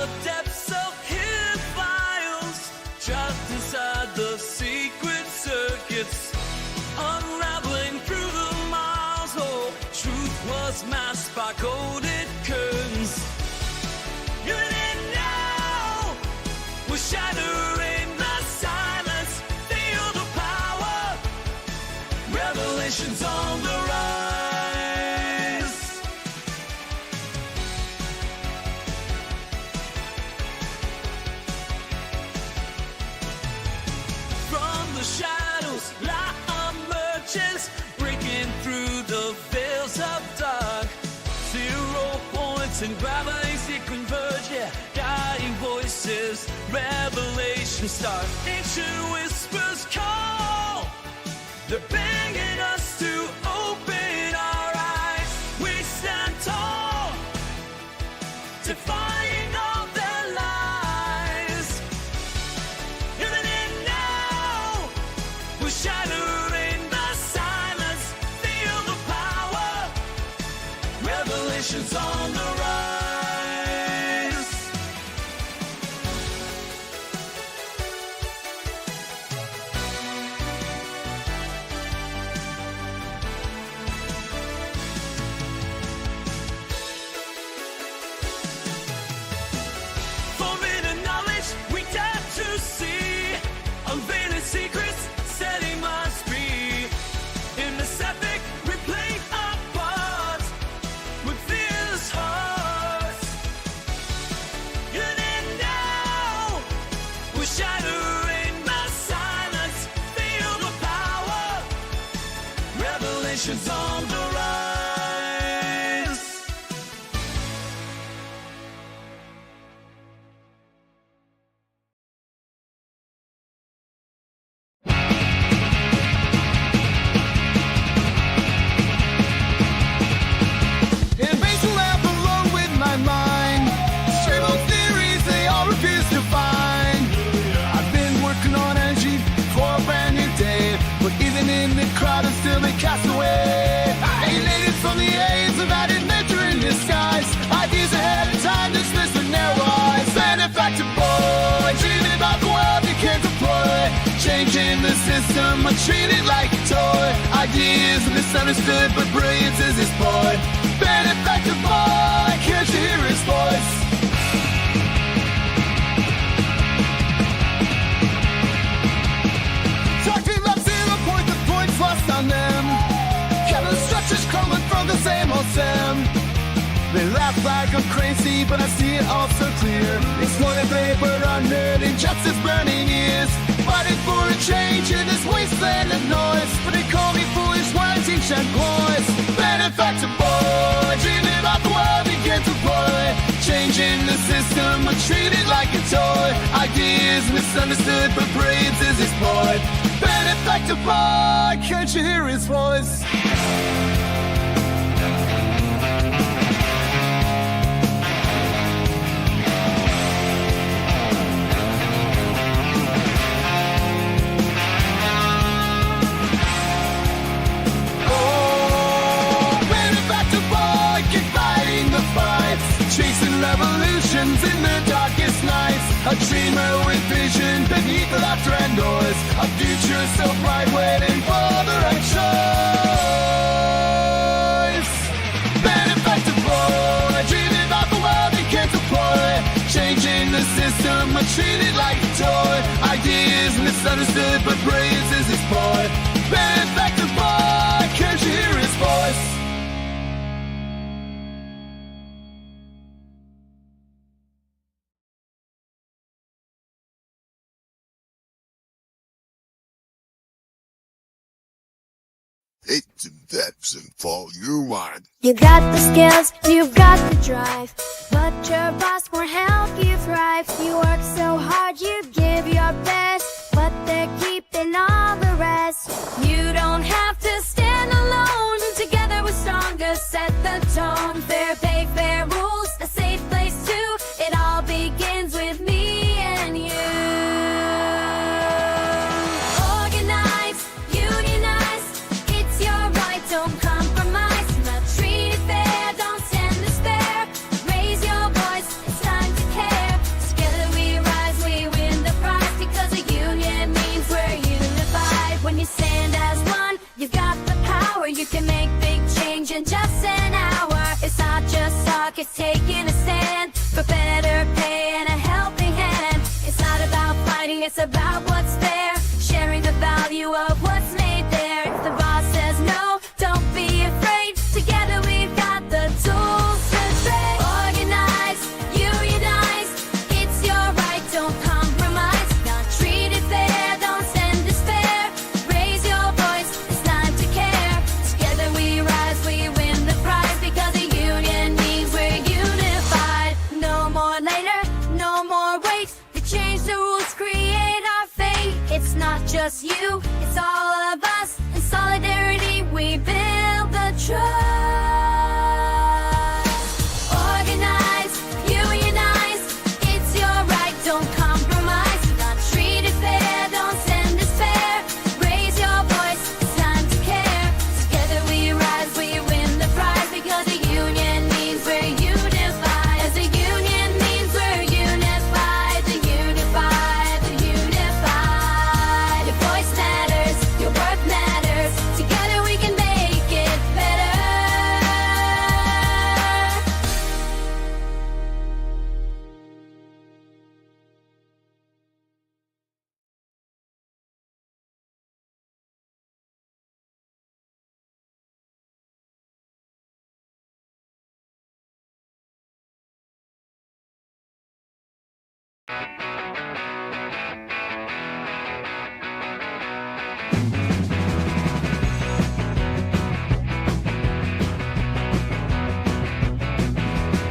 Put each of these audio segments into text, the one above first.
the depths of hidden files, trapped inside the secret circuits, unraveling through the miles. Oh, truth was masked by coded curtains. You didn't know, we're shattering the silence. Feel the power, revelations on the rise. From the shadows, light emerges, breaking through the veils of dark. 0 points in gravity converge, yeah, guiding voices, revelation start. Ancient whispers call, they're begging us to open our eyes. We stand tall, defying all their lies. Even in now, we're shattering the silence. Feel the power, revelations on the rise. Forbidden knowledge we dare to see, unveiling secrets, setting minds free. In this epic, we play our part with fearless hearts. You didn't know, we're shattering the silence. Feel the power, revelations on the rise. In base lab alone with my mind, stream of theories they all refuse to find. I've been working on energy for a brand new day, but even in the crowd I'm still a castaway. Alienated from the aims of added nature in disguise, ideas ahead of time dismissed with narrow eyes. Benefactor boy, dreaming about the world you can't deploy, changing the system, but treated like a toy. Ideas misunderstood, but brilliance is his boy. Benefactor boy, can't you hear his voice? Talking about 0 point, the points lost on them. Kevin structures crumbling from the same old sim. They laugh like I'm crazy, but I see it all so clear. Exploiting paper under injustice burning ears, fighting for a change in this wasteland of noise. But they call me foolish, why teach and boys? Benefactor boy, dreaming about the world he can't deploy, changing the system, but treated like a toy. Ideas misunderstood, but brilliance is his boy. Benefactor boy, can't you hear his voice? Chasing revolutions in the darkest nights, a dreamer with vision beneath the laughter and noise, a future so bright waiting for the right choice. Benefactor boy, dreaming about the world he can't deploy, changing the system, but treated like a toy. Ideas misunderstood, but brilliance is his boy. Benefactor boy, can't you hear his voice? It's the depths and fall you want. You got the skills, you've got the drive, but your boss won't help you thrive. You work so hard, you give your best, but they're keeping all the rest. You don't have to stand alone, together we're stronger, set the tone. Fair pay, fair rules, a safe place too. It all begins with me and you. Organize, unionize, it's your right, don't compromise. Not treated fair, don't stand despair. Raise your voice, it's time. not just you, it's all of us. In solidarity, we build the trust. Organize, unionize, it's your right, don't compromise. You're not treated fair, don't send despair. Raise your voice, it's time to care. Together we rise, we win the prize, because a union means we're unified. As a union means we're unified. The unified, the unified. Your voice matters, your worth matters. Together we can make it better.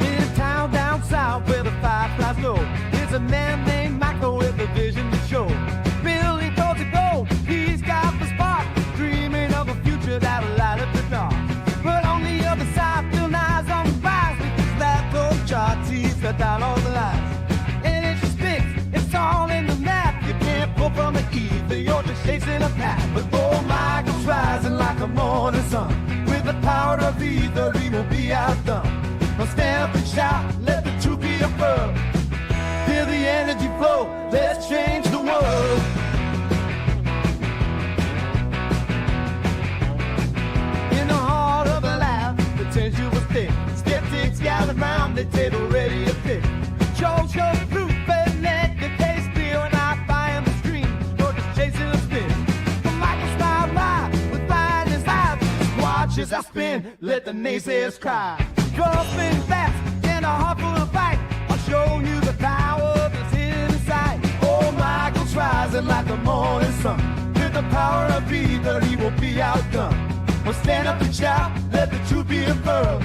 In a town down south where the fireflies glow, there's a man named Michael with a vision to show. Building towards a goal, he's got the spark, dreaming of a future that'll light up the dark. But on the other side, Bill Nye's on the rise, because that gold chart, he's cut down all the lies. And it just fits, it's all in the map. You can't pull from the ether, you're just chasing a path. But oh, Michael's rising like a morning sun. With the power of either, he won't be outdone. Now stand up and shout, let the truth be affirmed. Feel the energy flow, let's change the world. In the heart of a laugh, the tension was thick. Skeptics gathered round the table ready to pick. Show proof, and let the case clear. And I find the stream, you're just chasing a spin. But Michael smiled by with fire in his eyes. Watch as I spin, let the naysayers cry. Girl, spin fast, and a heart full of fight. I'll show you the power that's hidden inside. Oh, Michael's rising like the morning sun. With the power of either, he won't be outdone. Well, stand up and shout, let the truth be affirmed.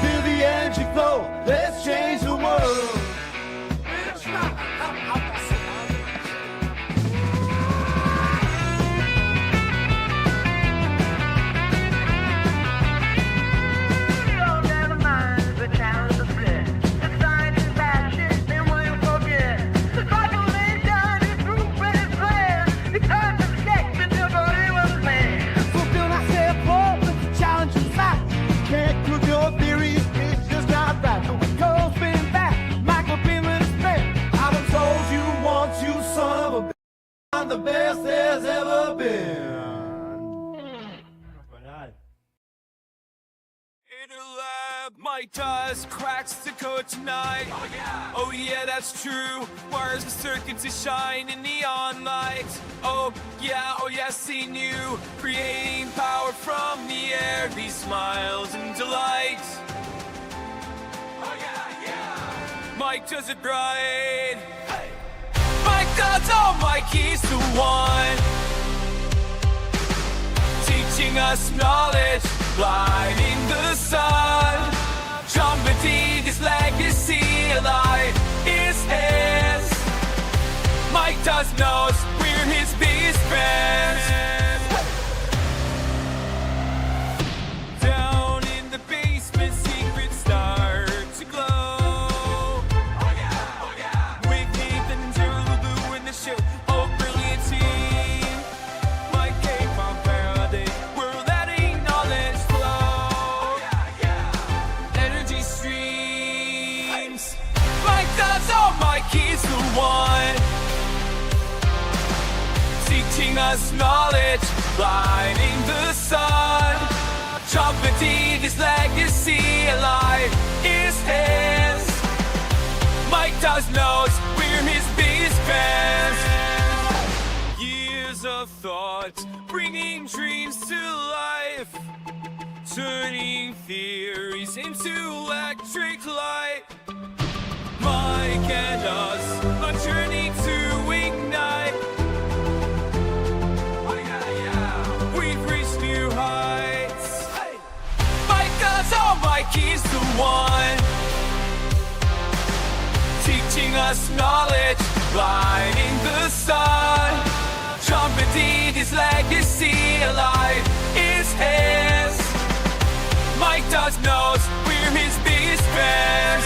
Feel the energy flow, let's change the world. The best there's ever been. In a lab, Mike does cracks the code tonight. Oh yeah, that's true. Wires and circuits to shine in neon lights. Oh yeah, seen you creating power from the air. These smiles and delights. Oh yeah. Mike does it right. Mike does all Mike is the one, teaching us knowledge, lighting the sun, trumpeting his legacy alive is his. Mike does knows we're his biggest fans. Down in the basement, secrets start to glow. Oh, brilliant team. Mike came from Faraday. We're letting knowledge flow. Energy streams. Mike does all Mike is the one, teaching us knowledge, lighting the sun, trumpeting his legacy alive is his. Mike does knows we're his biggest fans. Years of thought, bringing dreams to life, turning theories into electric light. Mike and us, a journey to ignite. Oh yeah. We've reached new heights. Mike does all Mike is the one, teaching us knowledge, lighting the sun, trumpeting his legacy alive is his. Mike Dodds knows we're his biggest fans.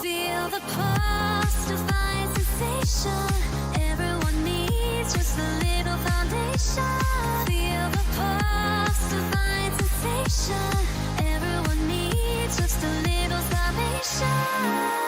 Feel the pulse, divine sensation. Everyone needs just a little foundation. Feel the pulse, divine sensation. Everyone needs just a little salvation.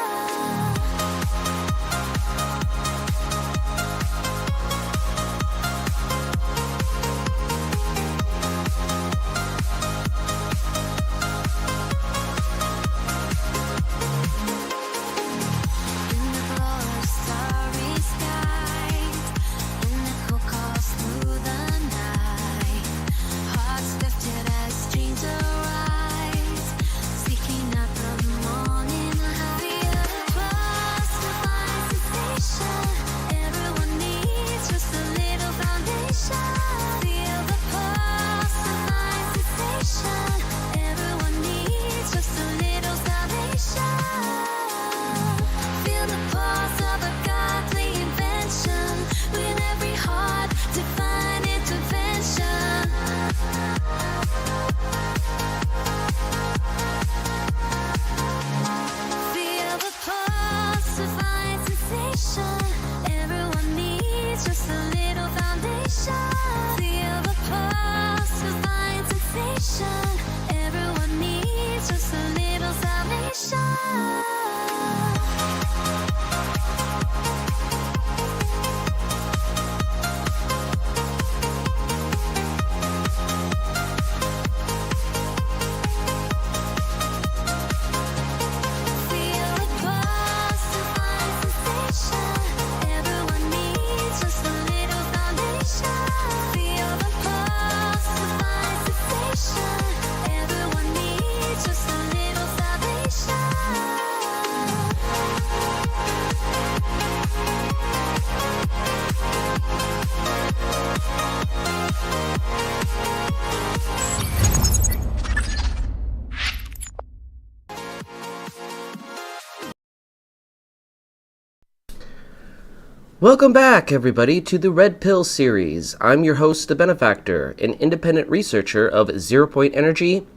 Welcome back, everybody, to the Red Pill series. I'm your host, The Benefactor, an independent researcher of zero-point energy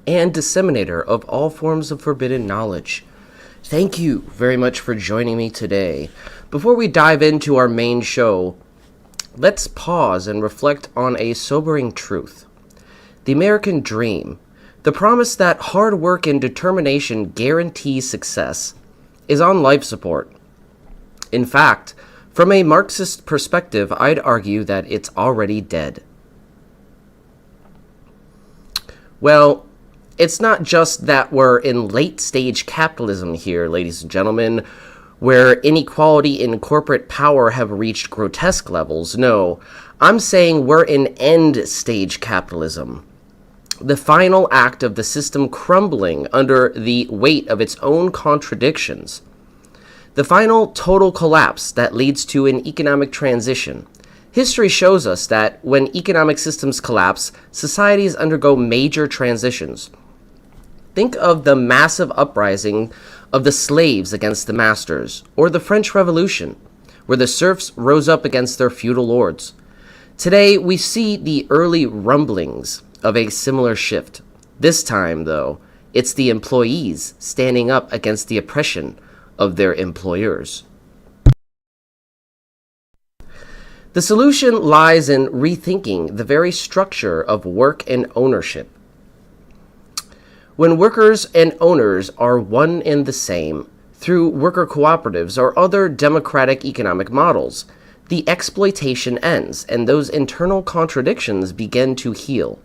and disseminator of all forms of forbidden knowledge. Thank you very much for joining me today. Before we dive into our main show, let's pause and reflect on a sobering truth. the American dream, the promise that hard work and determination guarantee success, is on life support. In fact, from a Marxist perspective, I'd argue that it's already dead. Well, it's not just that we're in late-stage capitalism here, ladies and gentlemen, where inequality in corporate power have reached grotesque levels. No, I'm saying we're in end-stage capitalism, the final act of the system crumbling under the weight of its own contradictions, the final total collapse that leads to an economic transition. History shows us that when economic systems collapse, societies undergo major transitions. Think of the massive uprising of the slaves against the masters, or the French Revolution, where the serfs rose up against their feudal lords. Today, we see the early rumblings of a similar shift. This time, though, it's the employees standing up against the oppression of their employers. The solution lies in rethinking the very structure of work and ownership. When workers and owners are one and the same, through worker cooperatives or other democratic economic models, the exploitation ends and those internal contradictions begin to heal.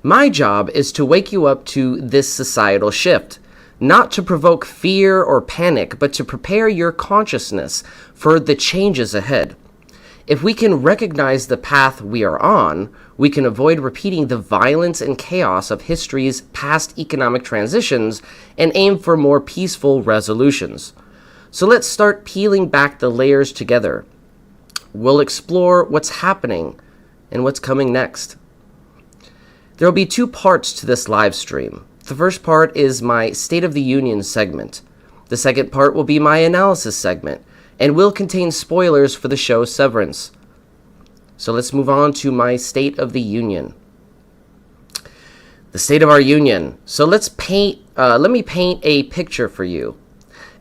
My job is to wake you up to this societal shift, not to provoke fear or panic, but to prepare your consciousness for the changes ahead. If we can recognize the path we are on, we can avoid repeating the violence and chaos of history's past economic transitions and aim for more peaceful resolutions. So let's start peeling back the layers together. We'll explore what's happening and what's coming next. There will be two parts to this live stream. The first part is my State of the Union segment. The second part will be my analysis segment, and will contain spoilers for the show Severance. So let's move on to my State of the Union. The state of our union. So let me paint a picture for you.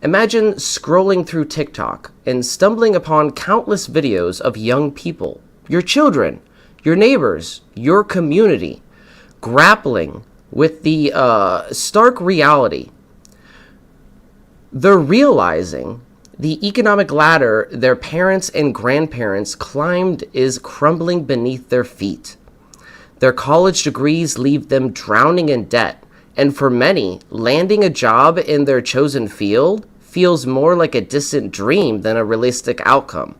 Imagine scrolling through TikTok and stumbling upon countless videos of young people, your children, your neighbors, your community, grappling with the stark reality. They're realizing the economic ladder their parents and grandparents climbed is crumbling beneath their feet. Their college degrees leave them drowning in debt, and for many, landing a job in their chosen field feels more like a distant dream than a realistic outcome.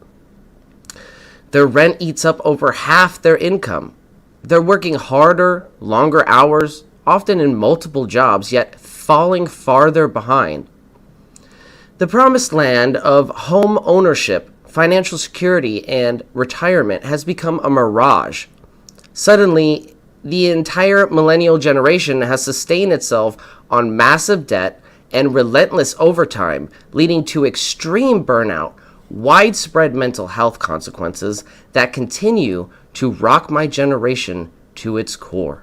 Their rent eats up over half their income. They're working harder, longer hours, often in multiple jobs, yet falling farther behind. The promised land of home ownership, financial security, and retirement has become a mirage. Suddenly, the entire millennial generation has sustained itself on massive debt and relentless overtime, leading to extreme burnout, widespread mental health consequences that continue to rock my generation to its core.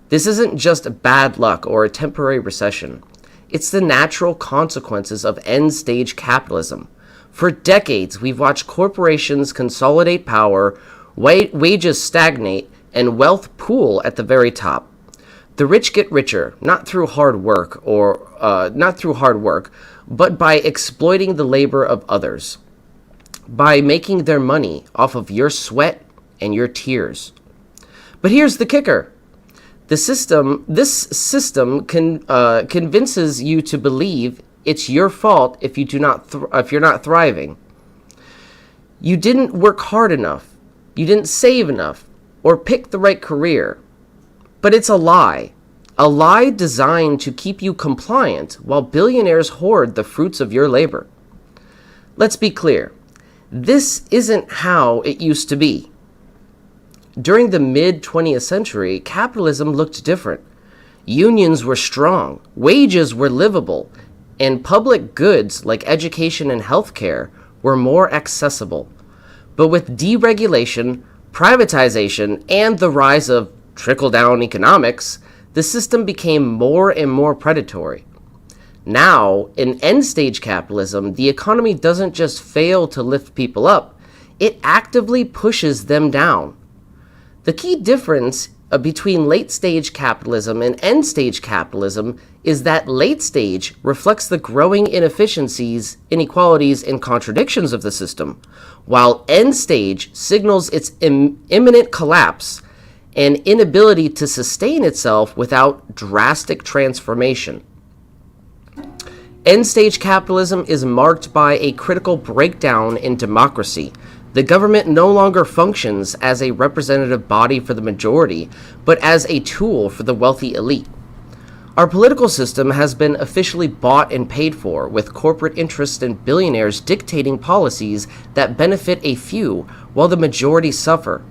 This isn't just bad luck or a temporary recession. It's the natural consequences of end-stage capitalism. For decades, we've watched corporations consolidate power, wages stagnate, and wealth pool at the very top. The rich get richer, not through hard work, but by exploiting the labor of others, by making their money off of your sweat and your tears. But here's the kicker. This system convinces you to believe it's your fault if you're not thriving. You didn't work hard enough, you didn't save enough, or pick the right career. But it's a lie designed to keep you compliant while billionaires hoard the fruits of your labor. Let's be clear, this isn't how it used to be. During the mid-20th century, capitalism looked different. Unions were strong, wages were livable, and public goods like education and healthcare were more accessible. But with deregulation, privatization, and the rise of trickle-down economics, the system became more and more predatory. Now, in end-stage capitalism, the economy doesn't just fail to lift people up, it actively pushes them down. The key difference between late-stage capitalism and end-stage capitalism is that late stage reflects the growing inefficiencies, inequalities, and contradictions of the system, while end stage signals its imminent collapse and inability to sustain itself without drastic transformation. End-stage capitalism is marked by a critical breakdown in democracy. The government no longer functions as a representative body for the majority, but as a tool for the wealthy elite. Our political system has been officially bought and paid for, with corporate interests and billionaires dictating policies that benefit a few while the majority suffer.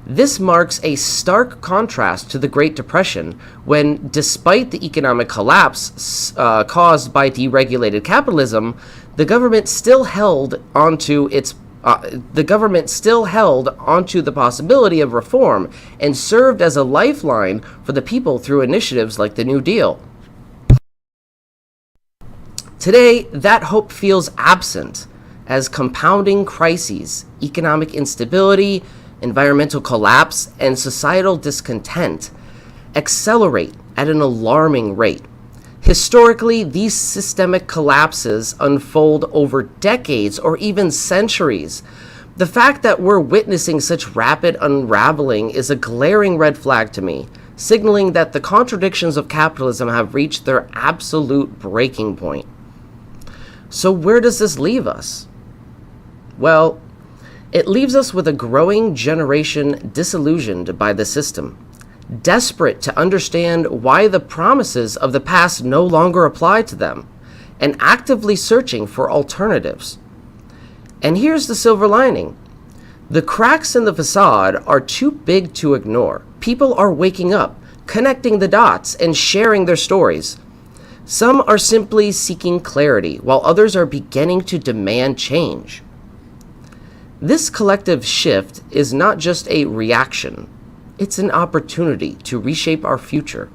This marks a stark contrast to the Great Depression, when, despite the economic collapse caused by deregulated capitalism, the government still held onto the possibility of reform and served as a lifeline for the people through initiatives like the New Deal. Today, that hope feels absent as compounding crises, economic instability, environmental collapse, and societal discontent accelerate at an alarming rate. Historically, these systemic collapses unfold over decades or even centuries. The fact that we're witnessing such rapid unraveling is a glaring red flag to me, signaling that the contradictions of capitalism have reached their absolute breaking point. So where does this leave us? Well, it leaves us with a growing generation disillusioned by the system, desperate to understand why the promises of the past no longer apply to them, and actively searching for alternatives. And here's the silver lining. The cracks in the facade are too big to ignore. People are waking up, connecting the dots, and sharing their stories. Some are simply seeking clarity, while others are beginning to demand change. This collective shift is not just a reaction, it's an opportunity to reshape our future.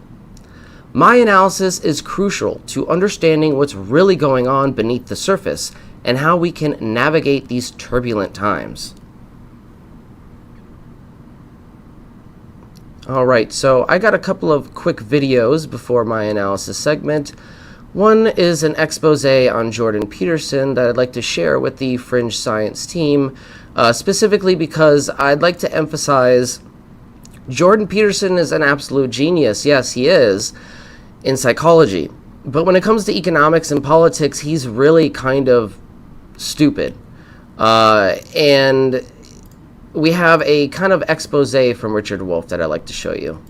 My analysis is crucial to understanding what's really going on beneath the surface and how we can navigate these turbulent times. Alright, so I got a couple of quick videos before my analysis segment. One is an expose on Jordan Peterson that I'd like to share with the Fringe Science team, specifically because I'd like to emphasize Jordan Peterson is an absolute genius. Yes, he is, in psychology. But when it comes to economics and politics, he's really kind of stupid. And we have a kind of expose from Richard Wolff that I'd like to show you.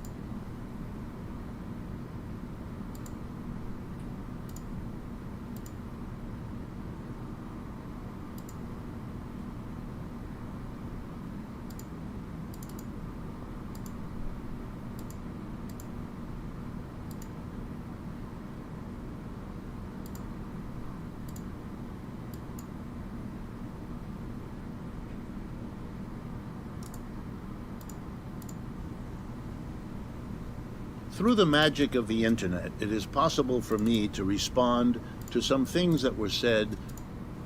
Through the magic of the internet, it is possible for me to respond to some things that were said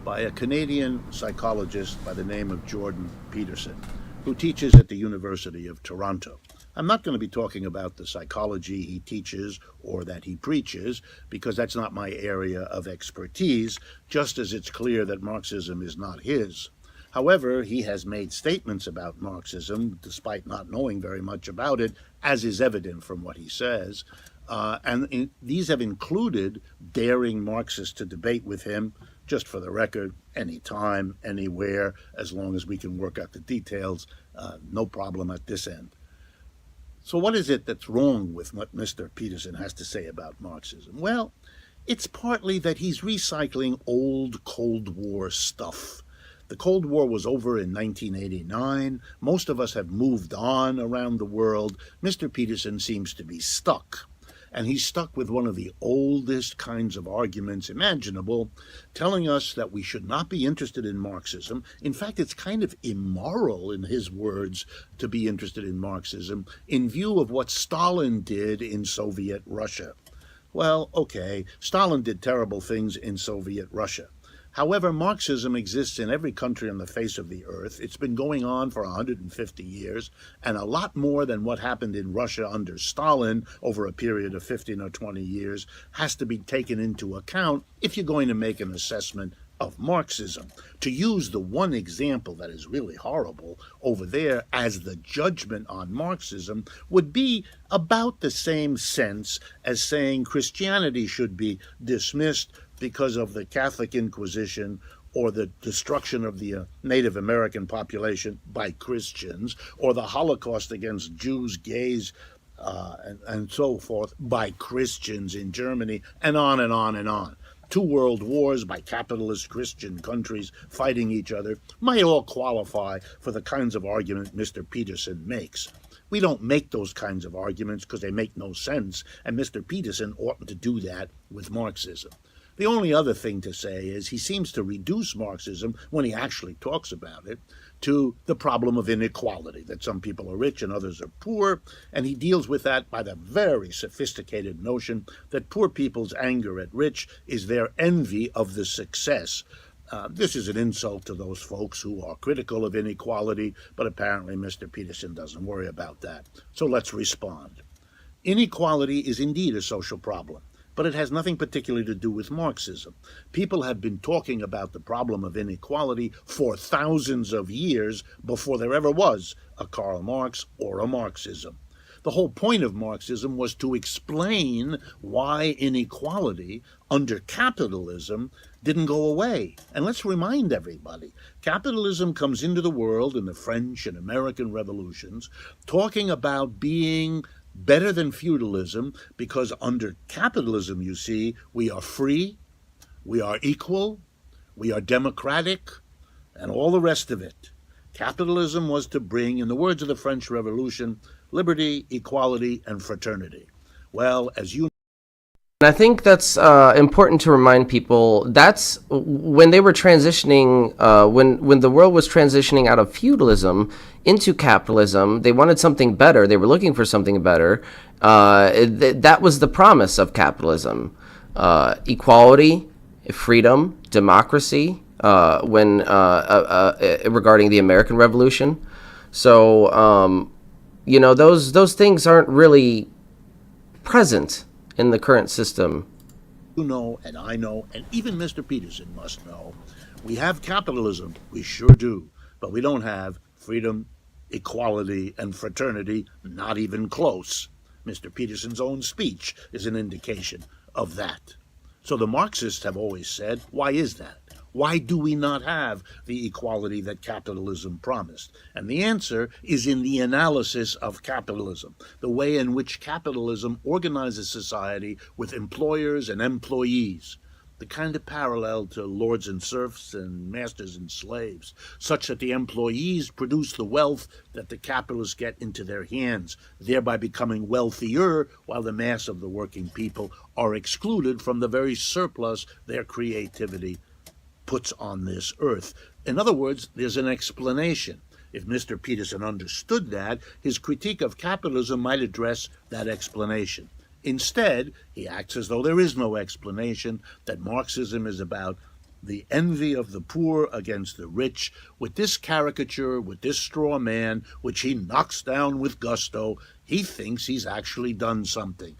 by a Canadian psychologist by the name of Jordan Peterson, who teaches at the University of Toronto. I'm not going to be talking about the psychology he teaches or that he preaches, because that's not my area of expertise, just as it's clear that Marxism is not his. However, he has made statements about Marxism, despite not knowing very much about it, as is evident from what he says. These have included daring Marxists to debate with him, just for the record, anytime, anywhere, as long as we can work out the details, no problem at this end. So what is it that's wrong with what Mr. Peterson has to say about Marxism? Well, it's partly that he's recycling old Cold War stuff. The Cold War was over in 1989. Most of us have moved on around the world. Mr. Peterson seems to be stuck. And he's stuck with one of the oldest kinds of arguments imaginable, telling us that we should not be interested in Marxism. In fact, it's kind of immoral, in his words, to be interested in Marxism, in view of what Stalin did in Soviet Russia. Well, okay, Stalin did terrible things in Soviet Russia. However, Marxism exists in every country on the face of the earth. It's been going on for 150 years, and a lot more than what happened in Russia under Stalin over a period of 15 or 20 years has to be taken into account if you're going to make an assessment of Marxism. To use the one example that is really horrible over there as the judgment on Marxism would be about the same sense as saying Christianity should be dismissed because of the Catholic Inquisition or the destruction of the Native American population by Christians, or the Holocaust against Jews, gays, and so forth by Christians in Germany, and on and on and on. 2 world wars by capitalist Christian countries fighting each other might all qualify for the kinds of argument Mr. Peterson makes. We don't make those kinds of arguments because they make no sense, and Mr. Peterson oughtn't to do that with Marxism. The only other thing to say is he seems to reduce Marxism, when he actually talks about it, to the problem of inequality, that some people are rich and others are poor, and he deals with that by the very sophisticated notion that poor people's anger at rich is their envy of the success. This is an insult to those folks who are critical of inequality, but apparently Mr. Peterson doesn't worry about that. So let's respond. Inequality is indeed a social problem, but it has nothing particularly to do with Marxism. People have been talking about the problem of inequality for thousands of years before there ever was a Karl Marx or a Marxism. The whole point of Marxism was to explain why inequality under capitalism didn't go away. And let's remind everybody, capitalism comes into the world in the French and American revolutions, talking about being better than feudalism, because under capitalism, you see, we are free, we are equal, we are democratic, and all the rest of it. Capitalism was to bring, in the words of the French Revolution, liberty, equality, and fraternity. Well, as you And I think that's important to remind people. That's when they were transitioning, when the world was transitioning out of feudalism into capitalism. They wanted something better. They were looking for something better. That was the promise of capitalism: equality, freedom, democracy. Regarding the American Revolution, so those things aren't really present in the current system. You know, and I know, and even Mr. Peterson must know, we have capitalism, we sure do, but we don't have freedom, equality, and fraternity, not even close. Mr. Peterson's own speech is an indication of that. So the Marxists have always said, why is that? Why do we not have the equality that capitalism promised? And the answer is in the analysis of capitalism, the way in which capitalism organizes society with employers and employees, the kind of parallel to lords and serfs and masters and slaves, such that the employees produce the wealth that the capitalists get into their hands, thereby becoming wealthier, while the mass of the working people are excluded from the very surplus their creativity puts on this earth. In other words, there's an explanation. If Mr. Peterson understood that, his critique of capitalism might address that explanation. Instead, he acts as though there is no explanation, that Marxism is about the envy of the poor against the rich, with this caricature, with this straw man, which he knocks down with gusto. He thinks he's actually done something.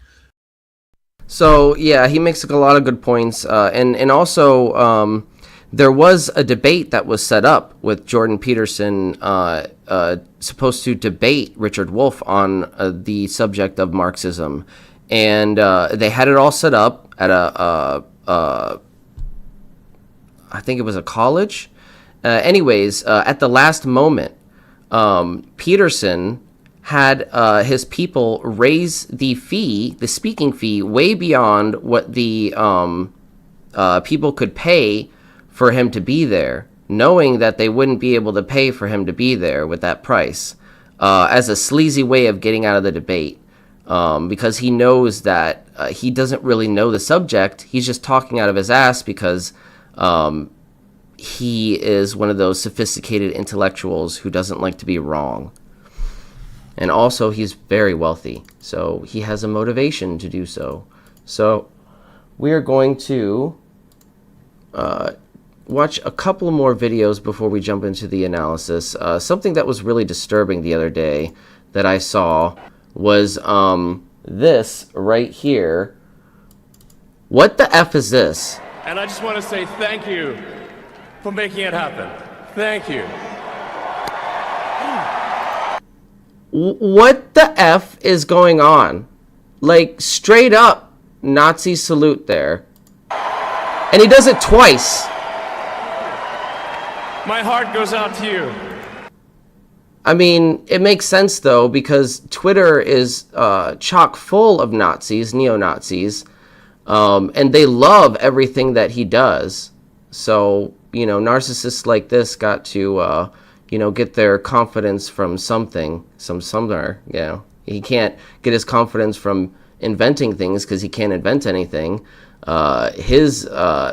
So, yeah, he makes a lot of good points. And also, there was a debate that was set up with Jordan Peterson supposed to debate Richard Wolff on the subject of Marxism. And they had it all set up at I think it was a college. At the last moment, Peterson had his people raise the speaking fee, way beyond what the people could pay for him to be there, knowing that they wouldn't be able to pay for him to be there with that price, as a sleazy way of getting out of the debate, because he knows that he doesn't really know the subject. He's just talking out of his ass because he is one of those sophisticated intellectuals who doesn't like to be wrong. And also, he's very wealthy, so he has a motivation to do so. So we are going to watch a couple more videos before we jump into the analysis. Something that was really disturbing the other day that I saw was this right here. What the F is this? And I just want to say thank you for making it happen. Thank you. What the F is going on? Like, straight up Nazi salute there. And he does it twice. My heart goes out to you. I mean, it makes sense, though, because Twitter is chock full of Nazis, neo-Nazis, and they love everything that he does. So, you know, narcissists like this got to, you know, get their confidence from somewhere, you know. He can't get his confidence from inventing things because he can't invent anything. His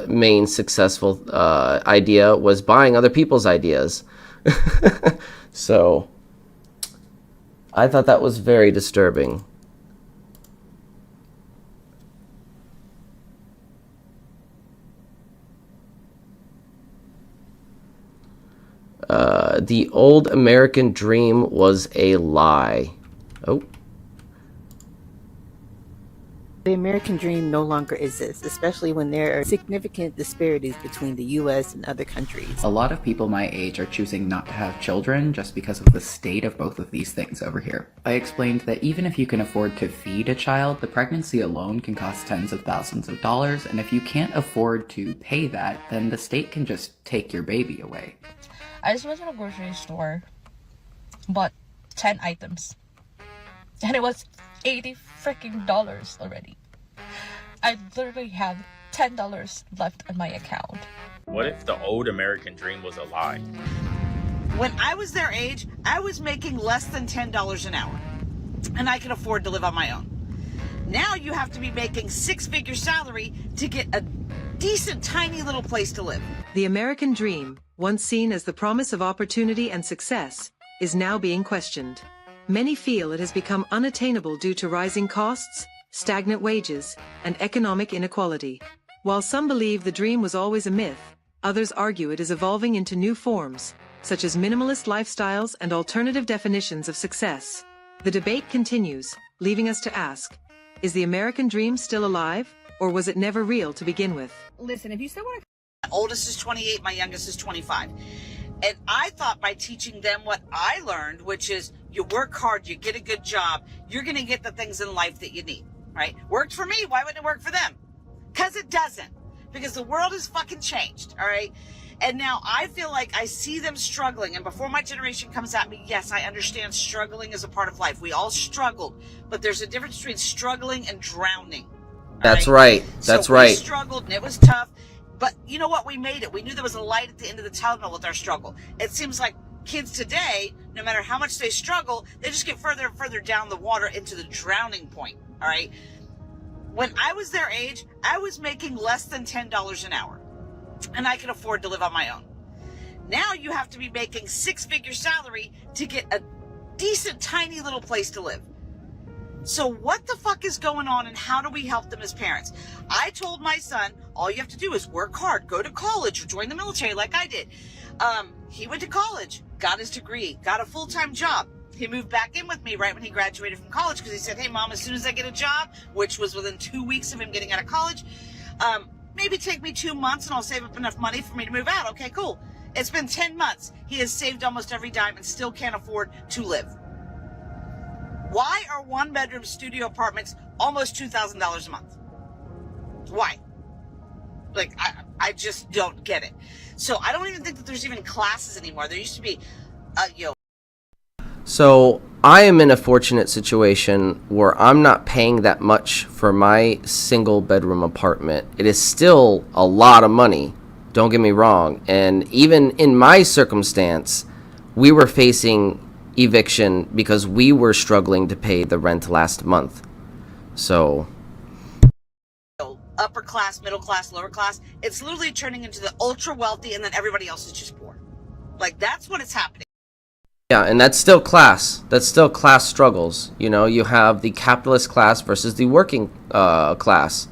main successful idea was buying other people's ideas. So I thought that was very disturbing. The old American dream was a lie. Oh. The American dream no longer exists, especially when there are significant disparities between the US and other countries. A lot of people my age are choosing not to have children just because of the state of both of these things over here. I explained that even if you can afford to feed a child, the pregnancy alone can cost tens of thousands of dollars, and if you can't afford to pay that, then the state can just take your baby away. I just went to the grocery store, bought 10 items, and it was $80 freaking already. I literally have $10 left on my account. What if the old American dream was a lie? When I was their age, I was making less than $10 an hour, and I could afford to live on my own. Now you have to be making six-figure salary to get a decent, tiny little place to live. The American dream, once seen as the promise of opportunity and success, is now being questioned. Many feel it has become unattainable due to rising costs, stagnant wages, and economic inequality. While some believe the dream was always a myth, others argue it is evolving into new forms, such as minimalist lifestyles and alternative definitions of success. The debate continues, leaving us to ask, is the American dream still alive, or was it never real to begin with? Listen, if you still want to... My oldest is 28, my youngest is 25. And I thought by teaching them what I learned, which is you work hard, you get a good job, you're going to get the things in life that you need, right? Worked for me, why wouldn't it work for them? Because it doesn't. Because the world has fucking changed, all right? And now I feel like I see them struggling. And before my generation comes at me, yes, I understand struggling is a part of life. We all struggled. But there's a difference between struggling and drowning. That's right. That's right. We struggled and it was tough. But you know what? We made it. We knew there was a light at the end of the tunnel with our struggle. It seems like kids today, no matter how much they struggle, they just get further and further down the water into the drowning point. All right. When I was their age, I was making less than $10 an hour, and I could afford to live on my own. Now you have to be making six-figure salary to get a decent, tiny little place to live. So what the fuck is going on, and how do we help them as parents? I told my son, all you have to do is work hard, go to college, or join the military like I did. He went to college, got his degree, got a full-time job. He moved back in with me right when he graduated from college because he said, hey, Mom, as soon as I get a job, which was within 2 weeks of him getting out of college, maybe take me 2 months and I'll save up enough money for me to move out. Okay, cool. It's been 10 months. He has saved almost every dime and still can't afford to live. Why are one-bedroom studio apartments almost $2,000 a month? Why? Like, I just don't get it. So I don't even think that there's even classes anymore. There used to be, So I am in a fortunate situation where I'm not paying that much for my single bedroom apartment. It is still a lot of money, don't get me wrong. And even in my circumstance, we were facing eviction because we were struggling to pay the rent last month. So upper class, middle class, lower class, it's literally turning into the ultra wealthy and then everybody else is just poor. Like, that's what it's happening. yeah, and that's still class. That's still class struggles. You know, you have the capitalist class versus the working class.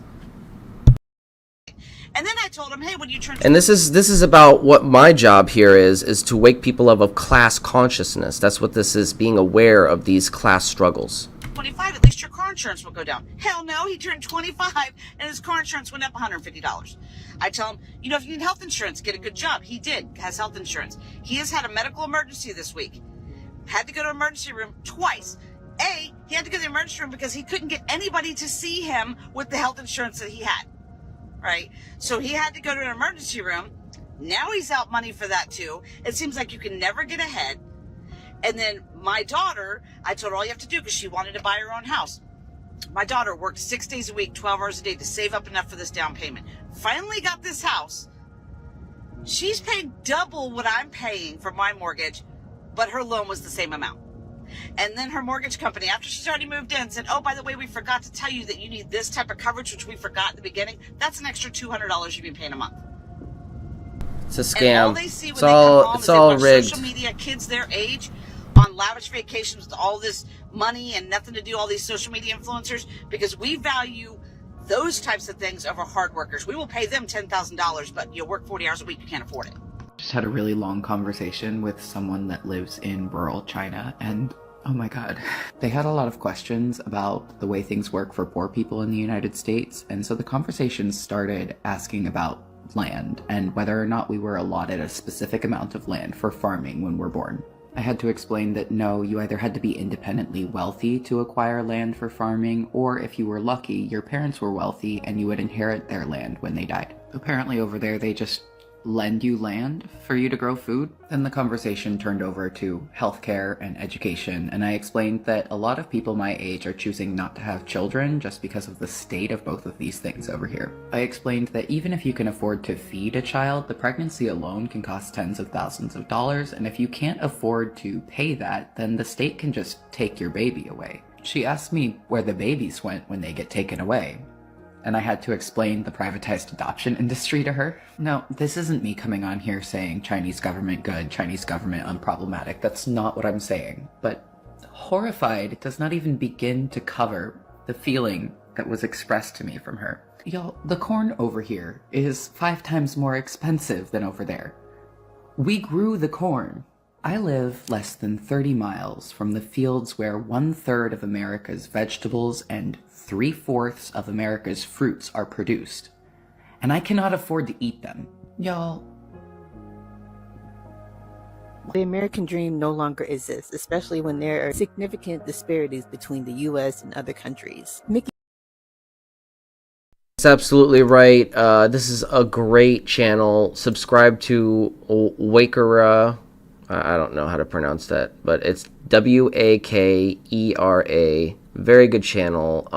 And then I told him, hey, when you turn... And this is about what my job here is to wake people up of class consciousness. That's what this is, being aware of these class struggles. 25, at least your car insurance will go down. Hell no, he turned 25 and his car insurance went up $150. I tell him, you know, if you need health insurance, get a good job. He has health insurance. He has had a medical emergency this week. Had to go to an emergency room twice. He had to go to the emergency room because he couldn't get anybody to see him with the health insurance that he had. Right? So he had to go to an emergency room. Now he's out money for that too. It seems like you can never get ahead. And then my daughter, I told her all you have to do because she wanted to buy her own house. My daughter worked 6 days a week, 12 hours a day to save up enough for this down payment. Finally got this house. She's paid double what I'm paying for my mortgage, but her loan was the same amount. And then her mortgage company, after she's already moved in, said, oh, by the way, we forgot to tell you that you need this type of coverage, which we forgot in the beginning. That's an extra $200 you've been paying a month. It's a scam. And all they see when they come home is they watch rigged. social media, kids their age on lavish vacations with all this money and nothing to do, all these social media influencers, because we value those types of things over hard workers. We will pay them $10,000, but you work 40 hours a week, you can't afford it. Just had a really long conversation with someone that lives in rural China, and oh my god, they had a lot of questions about the way things work for poor people in the United States, and so the conversation started asking about land and whether or not we were allotted a specific amount of land for farming when we're born. I had to explain that no, you either had to be independently wealthy to acquire land for farming, or if you were lucky, your parents were wealthy and you would inherit their land when they died. Apparently over there they just lend you land for you to grow food. Then the conversation turned over to healthcare and education, and I explained that a lot of people my age are choosing not to have children just because of the state of both of these things over here. I explained that even if you can afford to feed a child, the pregnancy alone can cost tens of thousands of dollars, and if you can't afford to pay that, then the state can just take your baby away. She asked me where the babies went when they get taken away, and I had to explain the privatized adoption industry to her. No, this isn't me coming on here saying Chinese government good, Chinese government unproblematic. That's not what I'm saying. But horrified does not even begin to cover the feeling that was expressed to me from her. Y'all, the corn over here is 5 times more expensive than over there. We grew the corn. I live less than 30 miles from the fields where 1/3 of America's vegetables and 3/4 of America's fruits are produced, and I cannot afford to eat them. Y'all. The American dream no longer exists, especially when there are significant disparities between the U.S. and other countries. That's absolutely right. This is a great channel. Subscribe to Wakera. I don't know how to pronounce that, but it's Wakera. Very good channel.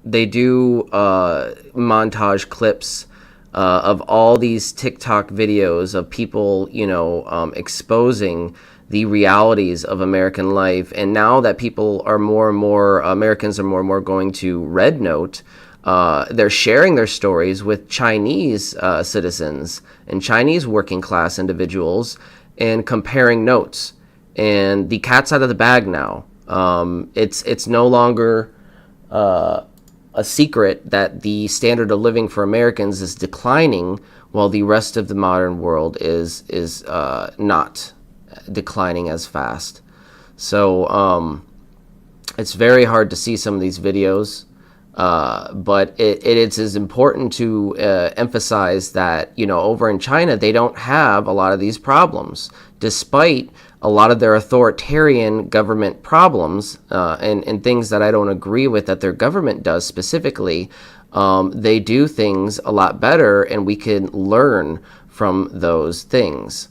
They do montage clips of all these TikTok videos of people, you know, exposing the realities of American life. And now that people are more and more, Americans are more and more going to Red Note, they're sharing their stories with Chinese citizens and Chinese working class individuals and comparing notes. And the cat's out of the bag now. It's no longer a secret that the standard of living for Americans is declining, while the rest of the modern world is not declining as fast. So it's very hard to see some of these videos. But it is important to emphasize that, you know, over in China, they don't have a lot of these problems, despite a lot of their authoritarian government problems and things that I don't agree with that their government does specifically. They do things a lot better, and we can learn from those things.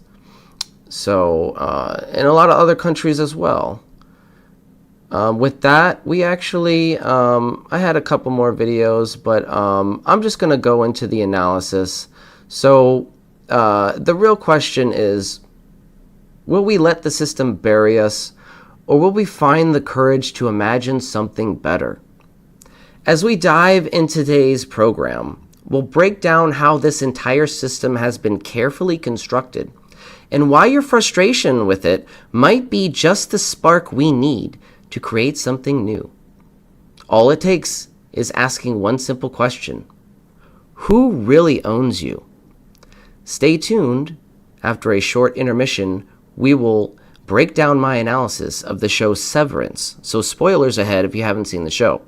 So, in a lot of other countries as well. With that, we actually, I had a couple more videos, but I'm just going to go into the analysis. So the real question is, will we let the system bury us, or will we find the courage to imagine something better? As we dive into today's program, we'll break down how this entire system has been carefully constructed, and why your frustration with it might be just the spark we need to create something new. All it takes is asking one simple question. Who really owns you? Stay tuned. After a short intermission, we will break down my analysis of the show Severance, so spoilers ahead if you haven't seen the show.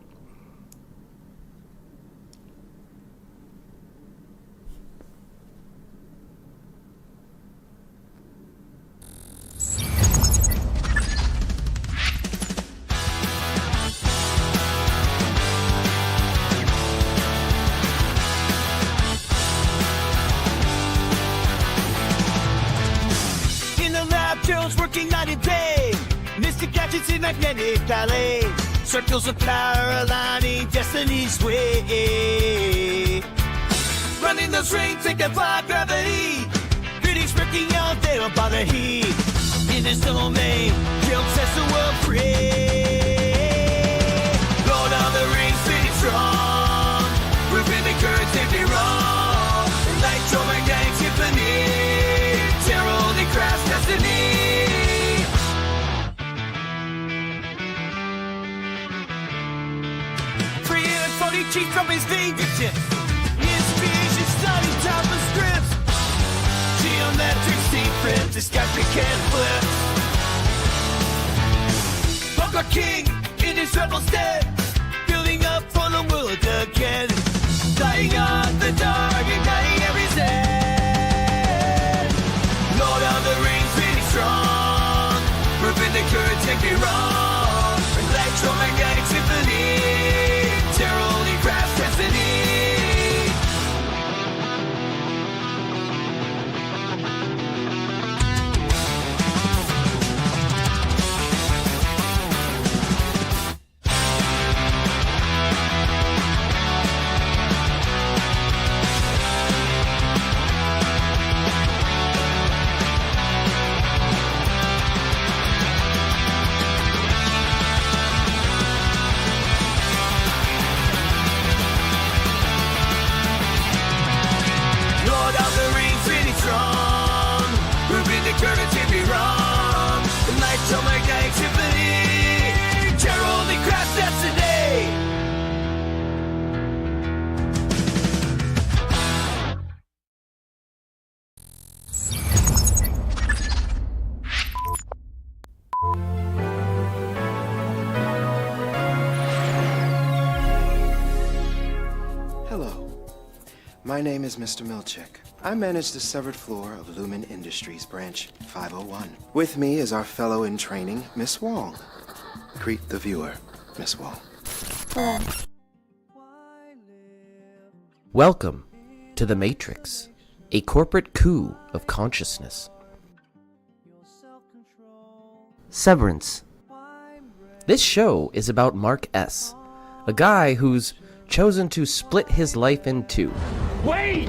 In the lab, Gerald's working night and day. Mystic gadgets in magnetic ballet. Circles of power aligning destiny's way. Running those rings, they defy gravity. Critics working out, they don't bother heat. In his domain, Gerald sets the world free. Lord of the rings, pretty strong. Proving the currents if they wrong. Electromagnetic symphony. Gerald and craft destiny. Creative funny chief from his fingertips. Inspiration study top of scripts. Geometric secrets, this guy can flip. Bunker King in his rebel stead. Building up for the world again. Lighting up the dark, igniting every zen. Lord of the rings, really strong. Proving the currents can't be wrong. Electromagnetic symphony. Gerald and craft destiny. Lord of the rings, really strong. Proving the currents can't be wrong. Electromagnetic symphony. Gerald and craft destiny. Hello. My name is Mr. Milchick. I manage the severed floor of Lumen Industries Branch 501. With me is our fellow in training, Miss Wong. Greet the viewer, Miss Wong. Welcome to The Matrix, a corporate coup of consciousness. Severance. This show is about Mark S., a guy who's chosen to split his life in two. Wait!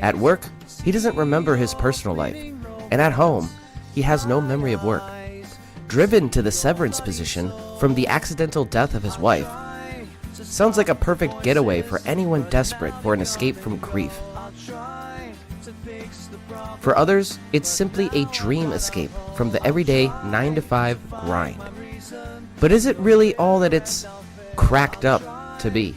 At work, he doesn't remember his personal life, and at home, he has no memory of work. Driven to the severance position from the accidental death of his wife, sounds like a perfect getaway for anyone desperate for an escape from grief. For others, it's simply a dream escape from the everyday 9-to-5 grind. But is it really all that it's cracked up to be?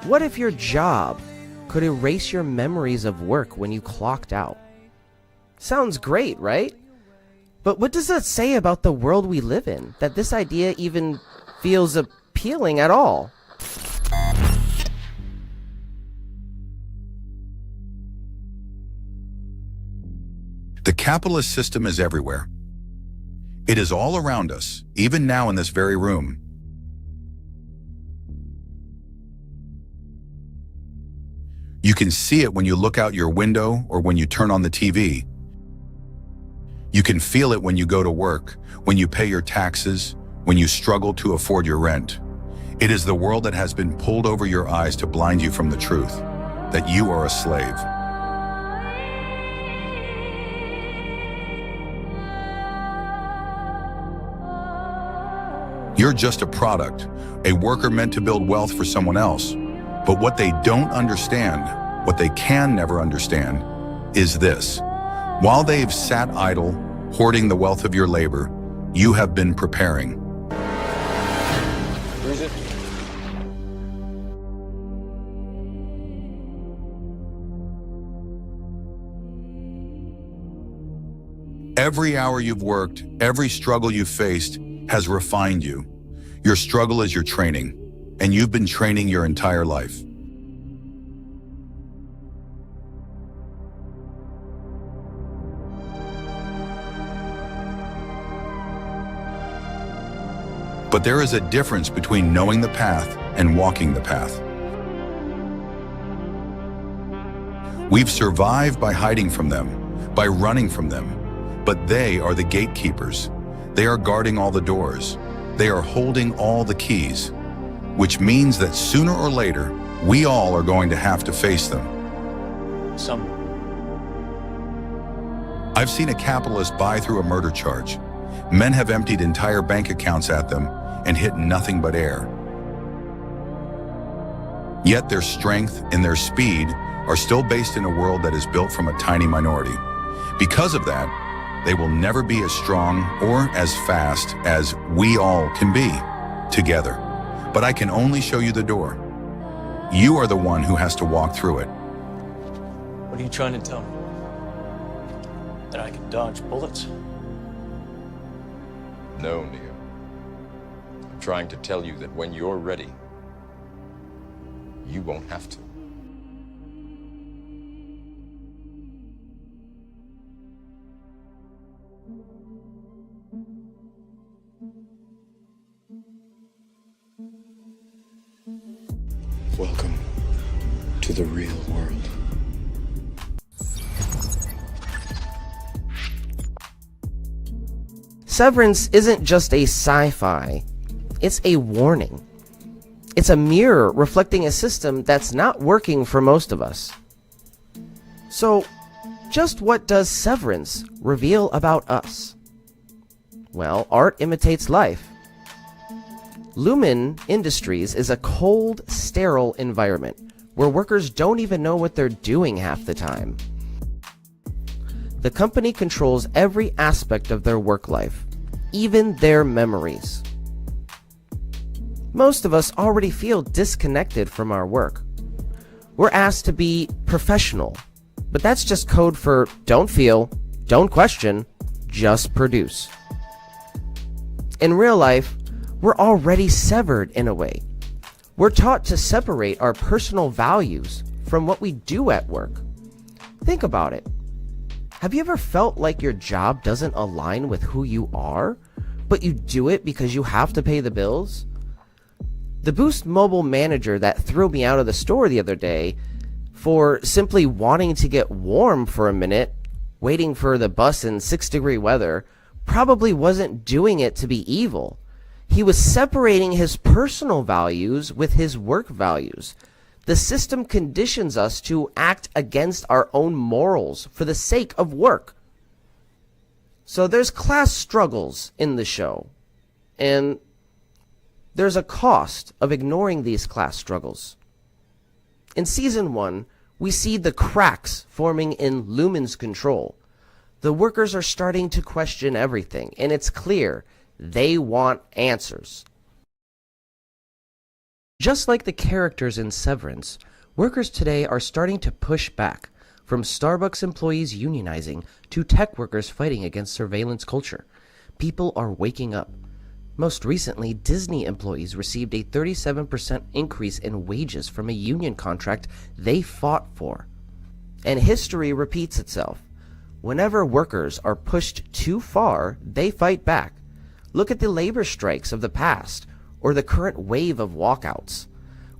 What if your job could erase your memories of work when you clocked out? Sounds great, right? But what does that say about the world we live in, that this idea even feels appealing at all? The capitalist system is everywhere. It is all around us, even now in this very room. You can see it when you look out your window or when you turn on the TV. You can feel it when you go to work, when you pay your taxes, when you struggle to afford your rent. It is the world that has been pulled over your eyes to blind you from the truth, that you are a slave. You're just a product, a worker meant to build wealth for someone else. But what they don't understand, what they can never understand, is this. While they've sat idle, hoarding the wealth of your labor, you have been preparing. Where is it? Every hour you've worked, every struggle you've faced has refined you. Your struggle is your training, and you've been training your entire life. But there is a difference between knowing the path and walking the path. We've survived by hiding from them, by running from them, but they are the gatekeepers. They are guarding all the doors. They are holding all the keys, which means that sooner or later, we all are going to have to face them. I've seen a capitalist buy through a murder charge. Men have emptied entire bank accounts at them and hit nothing but air. Yet their strength and their speed are still based in a world that is built from a tiny minority. Because of that, they will never be as strong or as fast as we all can be together. But I can only show you the door. You are the one who has to walk through it. What are you trying to tell me? That I can dodge bullets? No, Neo. I'm trying to tell you that when you're ready, you won't have to. Welcome to the real world. Severance isn't just a sci-fi, it's a warning. It's a mirror reflecting a system that's not working for most of us. So, just what does Severance reveal about us? Well, art imitates life. Lumen Industries is a cold, sterile environment where workers don't even know what they're doing half the time. The company controls every aspect of their work life, even their memories. Most of us already feel disconnected from our work. We're asked to be professional, but that's just code for don't feel, don't question, just produce. In real life, we're already severed in a way. We're taught to separate our personal values from what we do at work. Think about it. Have you ever felt like your job doesn't align with who you are, but you do it because you have to pay the bills? The Boost mobile manager that threw me out of the store the other day for simply wanting to get warm for a minute, waiting for the bus in 6-degree weather, probably wasn't doing it to be evil. He was separating his personal values with his work values. The system conditions us to act against our own morals for the sake of work. So there's class struggles in the show, and there's a cost of ignoring these class struggles. In Season 1, we see the cracks forming in Lumen's control. The workers are starting to question everything, and it's clear they want answers. Just like the characters in Severance, workers today are starting to push back, from Starbucks employees unionizing to tech workers fighting against surveillance culture. People are waking up. Most recently, Disney employees received a 37% increase in wages from a union contract they fought for. And history repeats itself. Whenever workers are pushed too far, they fight back. Look at the labor strikes of the past, or the current wave of walkouts.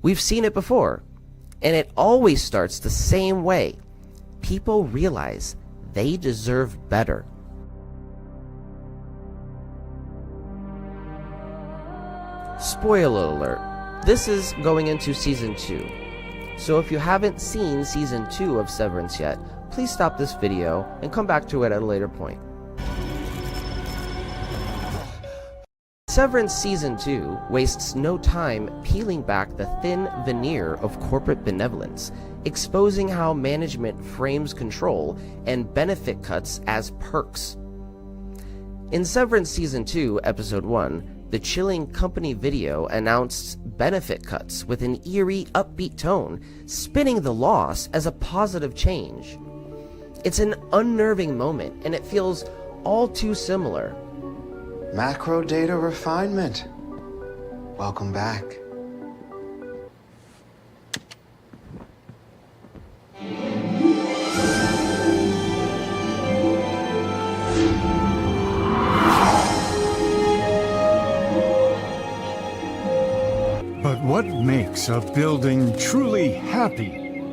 We've seen it before, and it always starts the same way. People realize they deserve better. Spoiler alert, this is going into Season 2. So if you haven't seen Season 2 of Severance yet, please stop this video and come back to it at a later point. Severance Season 2 wastes no time peeling back the thin veneer of corporate benevolence, exposing how management frames control and benefit cuts as perks. In Severance Season 2, Episode 1, the chilling company video announced benefit cuts with an eerie, upbeat tone, spinning the loss as a positive change. It's an unnerving moment, and it feels all too similar. Macro data refinement. Welcome back. But what makes a building truly happy?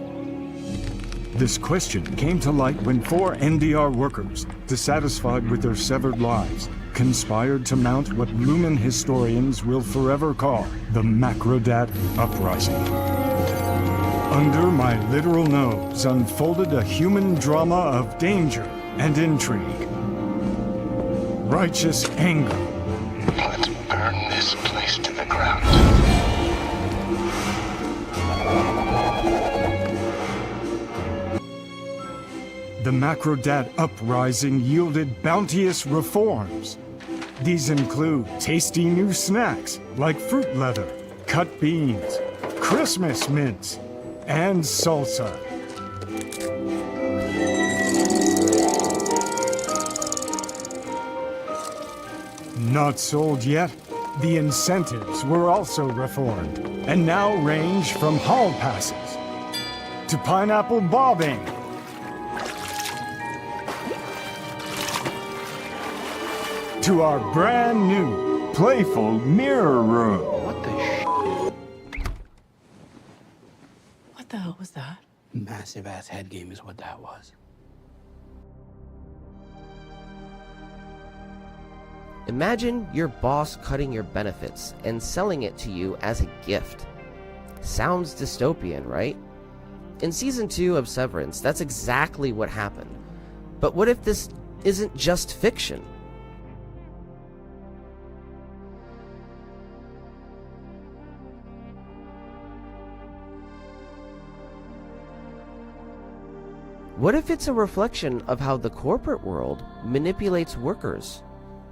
This question came to light when 4 NDR workers, dissatisfied with their severed lives, conspired to mount what Lumen historians will forever call the Macrodat Uprising. Under my literal nose unfolded a human drama of danger and intrigue. Righteous anger. Let's burn this place to the ground. The Macrodat Uprising yielded bounteous reforms. These include tasty new snacks like fruit leather, cut beans, Christmas mints, and salsa. Not sold yet, the incentives were also reformed and now range from hall passes to pineapple bobbing. To our brand new, playful mirror room. What the What the hell was that? Massive ass head game is what that was. Imagine your boss cutting your benefits and selling it to you as a gift. Sounds dystopian, right? In Season 2 of Severance, that's exactly what happened. But what if this isn't just fiction? What if it's a reflection of how the corporate world manipulates workers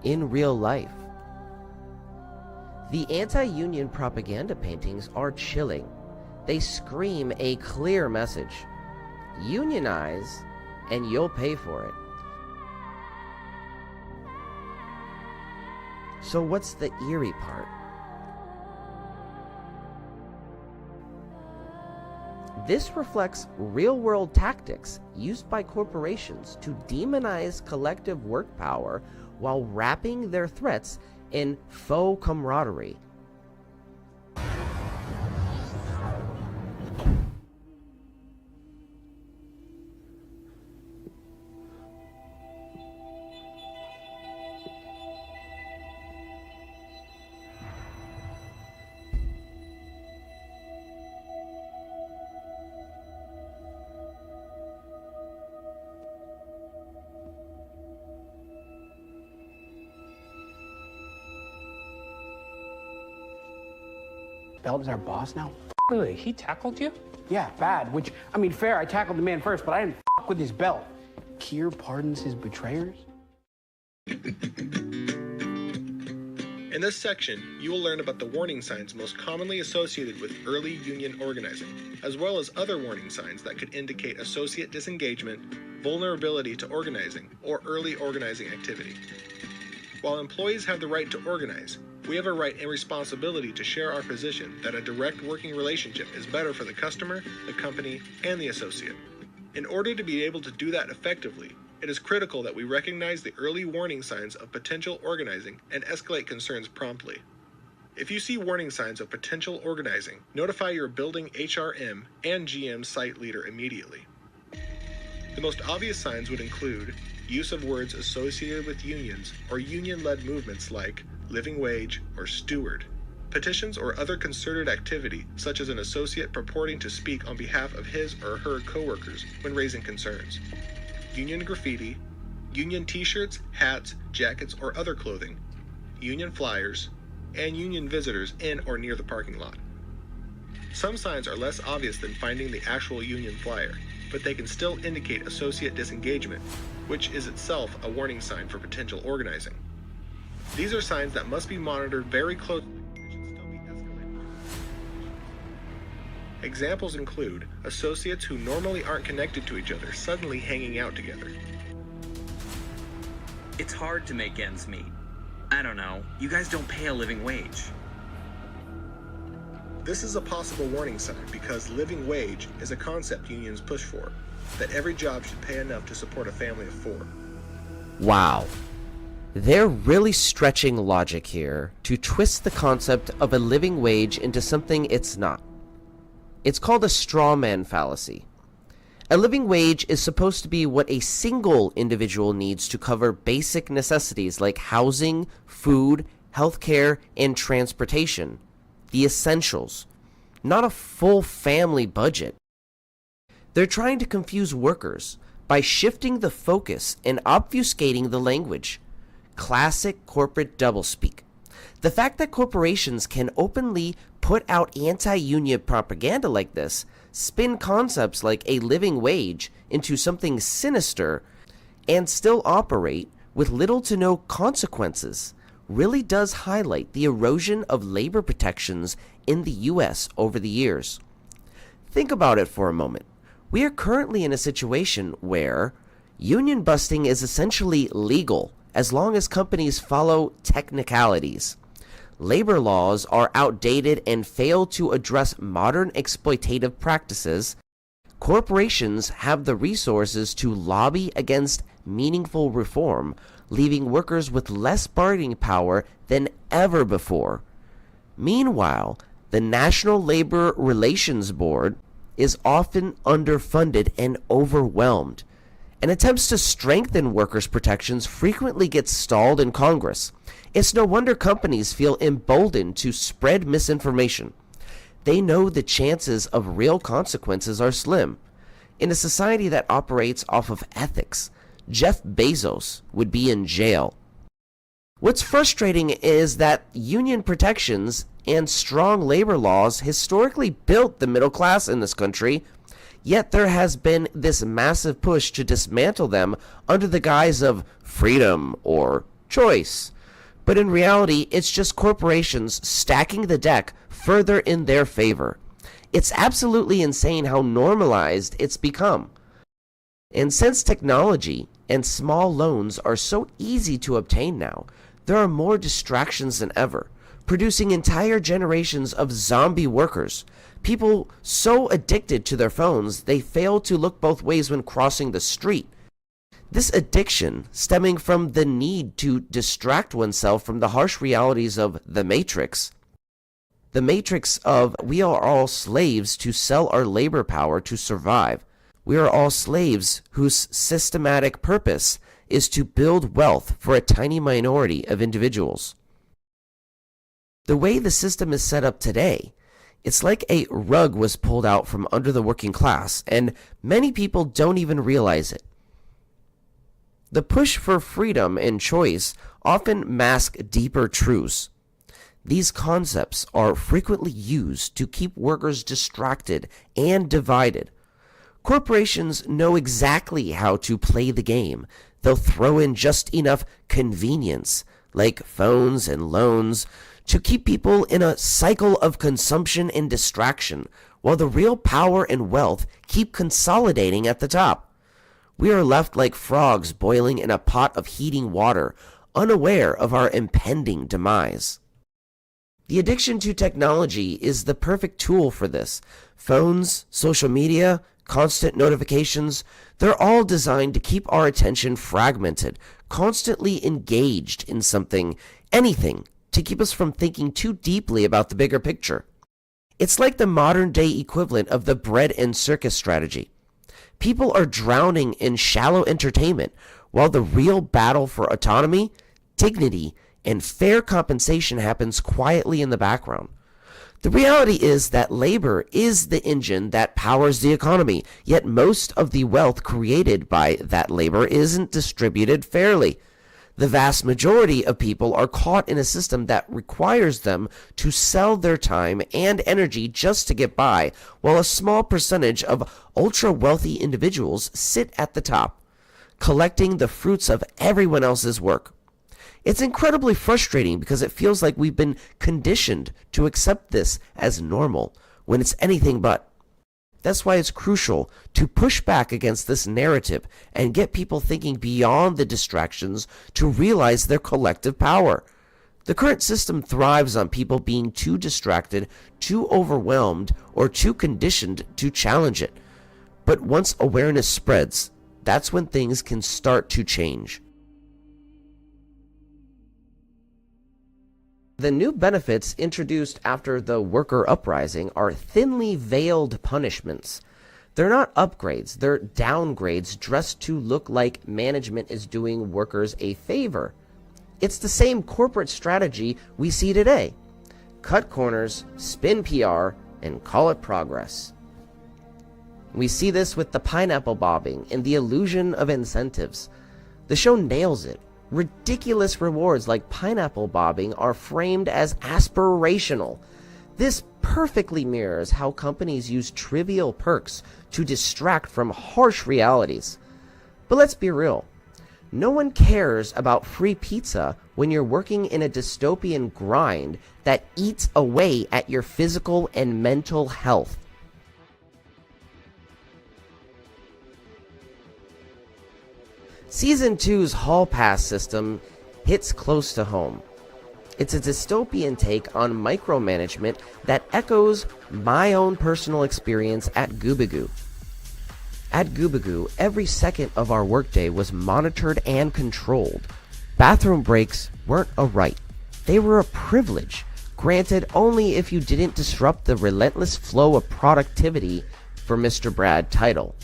in real life? The anti-union propaganda paintings are chilling. They scream a clear message. Unionize and you'll pay for it. So what's the eerie part? This reflects real-world tactics used by corporations to demonize collective work power while wrapping their threats in faux camaraderie. Belton's our boss now? Really? He tackled you? Yeah, bad. Which, I mean, fair, I tackled the man first, but I didn't with his belt. Kier pardons his betrayers? In this section, you will learn about the warning signs most commonly associated with early union organizing, as well as other warning signs that could indicate associate disengagement, vulnerability to organizing, or early organizing activity. While employees have the right to organize, we have a right and responsibility to share our position that a direct working relationship is better for the customer, the company, and the associate. In order to be able to do that effectively, it is critical that we recognize the early warning signs of potential organizing and escalate concerns promptly. If you see warning signs of potential organizing, notify your building HRM and GM site leader immediately. The most obvious signs would include use of words associated with unions or union-led movements like living wage or steward, petitions or other concerted activity such as an associate purporting to speak on behalf of his or her coworkers when raising concerns, union graffiti, union t-shirts, hats, jackets, or other clothing, union flyers, and union visitors in or near the parking lot. Some signs are less obvious than finding the actual union flyer, but they can still indicate associate disengagement, which is itself a warning sign for potential organizing. These are signs that must be monitored very closely and should still be escalated. Examples include associates who normally aren't connected to each other suddenly hanging out together. It's hard to make ends meet. I don't know, you guys don't pay a living wage. This is a possible warning sign because living wage is a concept unions push for, that every job should pay enough to support a family of 4. Wow. They're really stretching logic here to twist the concept of a living wage into something it's not. It's called a straw man fallacy. A living wage is supposed to be what a single individual needs to cover basic necessities like housing, food, healthcare, and transportation. The essentials, not a full family budget. They're trying to confuse workers by shifting the focus and obfuscating the language. Classic corporate doublespeak. The fact that corporations can openly put out anti-union propaganda like this, spin concepts like a living wage into something sinister, and still operate with little to no consequences, really does highlight the erosion of labor protections in the US over the years. Think about it for a moment. We are currently in a situation where union busting is essentially legal as long as companies follow technicalities. Labor laws are outdated and fail to address modern exploitative practices. Corporations have the resources to lobby against meaningful reform, leaving workers with less bargaining power than ever before. Meanwhile, the National Labor Relations Board is often underfunded and overwhelmed, and attempts to strengthen workers' protections frequently get stalled in Congress. It's no wonder companies feel emboldened to spread misinformation. They know the chances of real consequences are slim. In a society that operates off of ethics, Jeff Bezos would be in jail. What's frustrating is that union protections and strong labor laws historically built the middle class in this country, yet there has been this massive push to dismantle them under the guise of freedom or choice. But in reality, it's just corporations stacking the deck further in their favor. It's absolutely insane how normalized it's become. And since technology and small loans are so easy to obtain now, there are more distractions than ever, producing entire generations of zombie workers. People so addicted to their phones, they fail to look both ways when crossing the street. This addiction stemming from the need to distract oneself from the harsh realities of the Matrix. The Matrix of we are all slaves to sell our labor power to survive. We are all slaves whose systematic purpose is to build wealth for a tiny minority of individuals. The way the system is set up today, it's like a rug was pulled out from under the working class, and many people don't even realize it. The push for freedom and choice often mask deeper truths. These concepts are frequently used to keep workers distracted and divided. Corporations know exactly how to play the game. They'll throw in just enough convenience, like phones and loans, to keep people in a cycle of consumption and distraction, while the real power and wealth keep consolidating at the top. We are left like frogs boiling in a pot of heating water, unaware of our impending demise. The addiction to technology is the perfect tool for this. Phones, social media, constant notifications, they're all designed to keep our attention fragmented, constantly engaged in something, anything, to keep us from thinking too deeply about the bigger picture. It's like the modern day equivalent of the bread and circus strategy. People are drowning in shallow entertainment, while the real battle for autonomy, dignity, and fair compensation happens quietly in the background. The reality is that labor is the engine that powers the economy, yet most of the wealth created by that labor isn't distributed fairly. The vast majority of people are caught in a system that requires them to sell their time and energy just to get by, while a small percentage of ultra-wealthy individuals sit at the top, collecting the fruits of everyone else's work. It's incredibly frustrating because it feels like we've been conditioned to accept this as normal when it's anything but. That's why it's crucial to push back against this narrative and get people thinking beyond the distractions to realize their collective power. The current system thrives on people being too distracted, too overwhelmed, or too conditioned to challenge it. But once awareness spreads, that's when things can start to change. The new benefits introduced after the worker uprising are thinly veiled punishments. They're not upgrades, they're downgrades dressed to look like management is doing workers a favor. It's the same corporate strategy we see today. Cut corners, spin PR, and call it progress. We see this with the pineapple bobbing and the illusion of incentives. The show nails it. Ridiculous rewards like pineapple bobbing are framed as aspirational. This perfectly mirrors how companies use trivial perks to distract from harsh realities. But let's be real. No one cares about free pizza when you're working in a dystopian grind that eats away at your physical and mental health. Season 2's Hall Pass system hits close to home. It's a dystopian take on micromanagement that echoes my own personal experience at Goobagoo. At Goobagoo, every second of our workday was monitored and controlled. Bathroom breaks weren't a right. They were a privilege, granted only if you didn't disrupt the relentless flow of productivity for Mr. Brad title.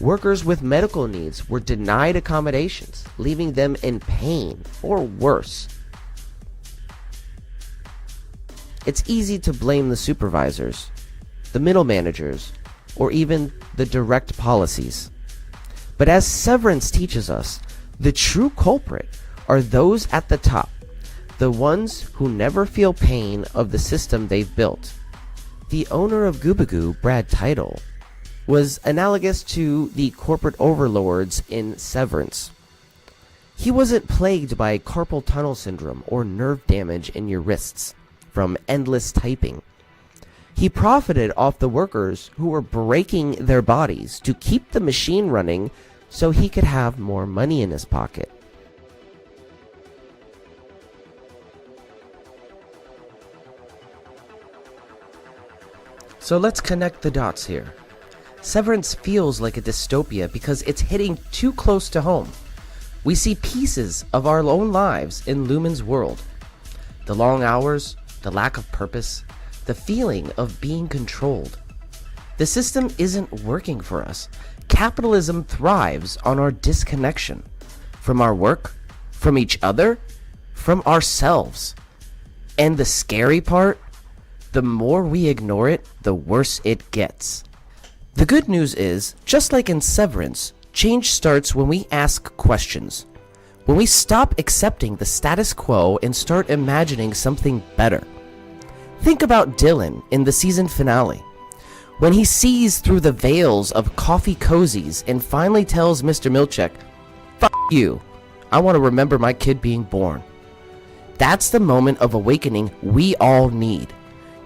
Workers with medical needs were denied accommodations, leaving them in pain or worse. It's easy to blame the supervisors, the middle managers, or even the direct policies. But as Severance teaches us, the true culprit are those at the top, the ones who never feel pain of the system they've built. The owner of Goobagoo, Brad Title, was analogous to the corporate overlords in Severance. He wasn't plagued by carpal tunnel syndrome or nerve damage in your wrists from endless typing. He profited off the workers who were breaking their bodies to keep the machine running so he could have more money in his pocket. So let's connect the dots here. Severance feels like a dystopia because it's hitting too close to home. We see pieces of our own lives in Lumen's world. The long hours, the lack of purpose, the feeling of being controlled. The system isn't working for us. Capitalism thrives on our disconnection from our work, from each other, from ourselves. And the scary part, the more we ignore it, the worse it gets. The good news is, just like in Severance, change starts when we ask questions. When we stop accepting the status quo and start imagining something better. Think about Dylan in the season finale. When he sees through the veils of coffee cozies and finally tells Mr. Milchek, "F*** you, I want to remember my kid being born." That's the moment of awakening we all need.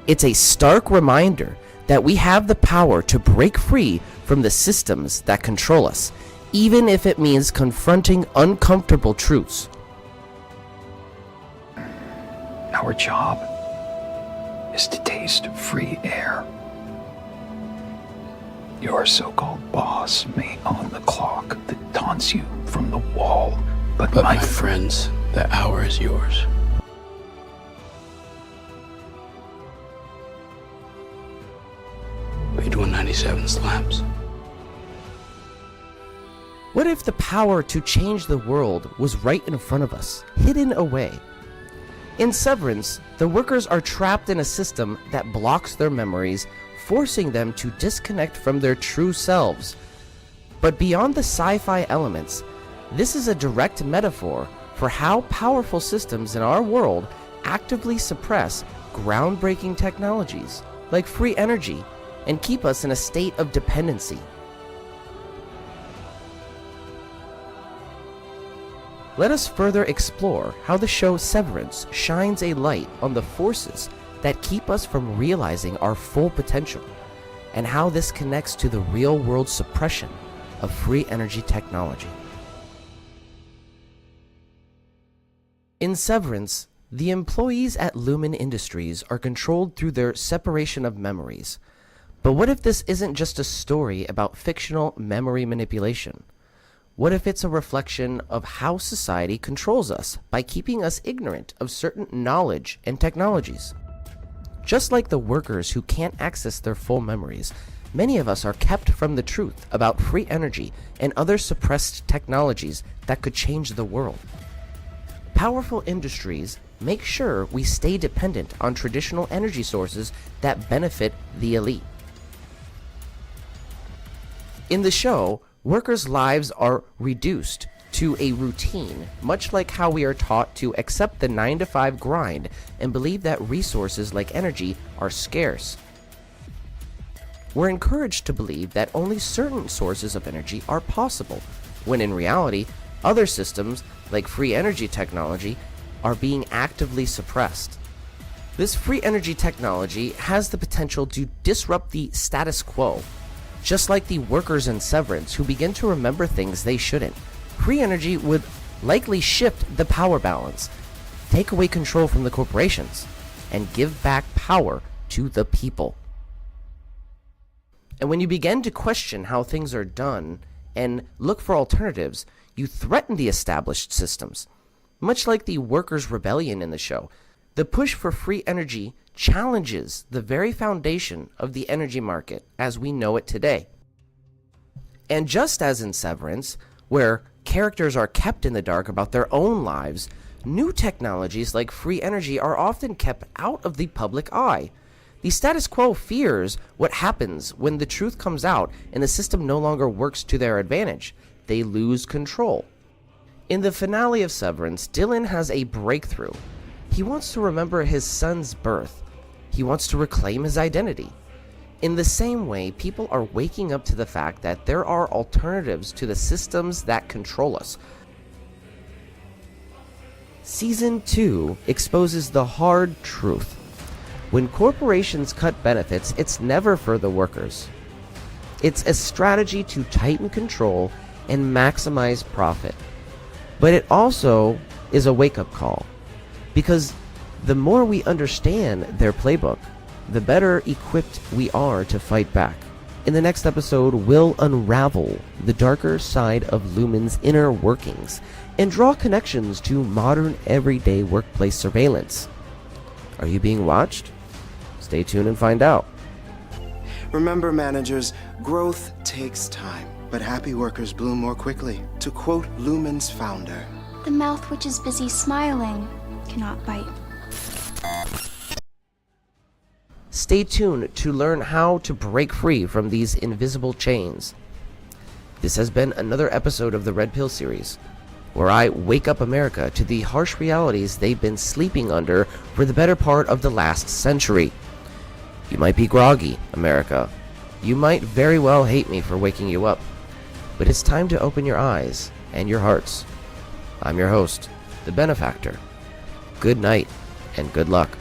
It's a stark reminder that we have the power to break free from the systems that control us, even if it means confronting uncomfortable truths. Our job is to taste free air. Your so-called boss may own the clock that taunts you from the wall, but my friends, the hour is yours. We do 97 slaps. What if the power to change the world was right in front of us, hidden away? In Severance, the workers are trapped in a system that blocks their memories, forcing them to disconnect from their true selves. But beyond the sci-fi elements, this is a direct metaphor for how powerful systems in our world actively suppress groundbreaking technologies like free energy and keep us in a state of dependency. Let us further explore how the show Severance shines a light on the forces that keep us from realizing our full potential, and how this connects to the real-world suppression of free energy technology. In Severance, the employees at Lumen Industries are controlled through their separation of memories. But what if this isn't just a story about fictional memory manipulation? What if it's a reflection of how society controls us by keeping us ignorant of certain knowledge and technologies? Just like the workers who can't access their full memories, many of us are kept from the truth about free energy and other suppressed technologies that could change the world. Powerful industries make sure we stay dependent on traditional energy sources that benefit the elite. In the show, workers' lives are reduced to a routine, much like how we are taught to accept the 9-to-5 grind and believe that resources like energy are scarce. We're encouraged to believe that only certain sources of energy are possible, when in reality, other systems, like free energy technology, are being actively suppressed. This free energy technology has the potential to disrupt the status quo, just like the workers in Severance who begin to remember things they shouldn't. Free energy would likely shift the power balance, take away control from the corporations, and give back power to the people. And when you begin to question how things are done and look for alternatives, you threaten the established systems. Much like the workers' rebellion in the show, the push for free energy challenges the very foundation of the energy market as we know it today. And just as in Severance, where characters are kept in the dark about their own lives, new technologies like free energy are often kept out of the public eye. The status quo fears what happens when the truth comes out and the system no longer works to their advantage. They lose control. In the finale of Severance, Dylan has a breakthrough. He wants to remember his son's birth. He wants to reclaim his identity. In the same way, people are waking up to the fact that there are alternatives to the systems that control us. Season 2 exposes the hard truth. When corporations cut benefits, it's never for the workers. It's a strategy to tighten control and maximize profit. But it also is a wake-up call, because the more we understand their playbook, the better equipped we are to fight back. In the next episode, we'll unravel the darker side of Lumen's inner workings and draw connections to modern everyday workplace surveillance. Are you being watched? Stay tuned and find out. Remember, managers, growth takes time, but happy workers bloom more quickly. To quote Lumen's founder, "The mouth which is busy smiling cannot bite." Stay tuned to learn how to break free from these invisible chains. This has been another episode of the Red Pill series, where I wake up America to the harsh realities they've been sleeping under for the better part of the last century. You might be groggy, America. You might very well hate me for waking you up. But it's time to open your eyes and your hearts. I'm your host, the Benefactor. Good night and good luck.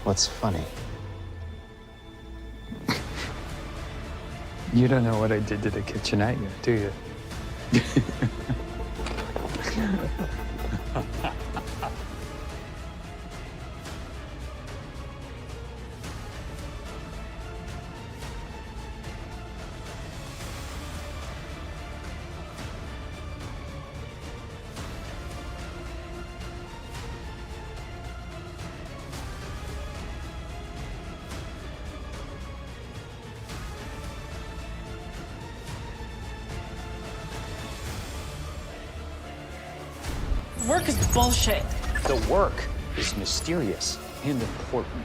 What's funny? You don't know what I did to the kitchenette yet, do you? work is bullshit. The work is mysterious and important.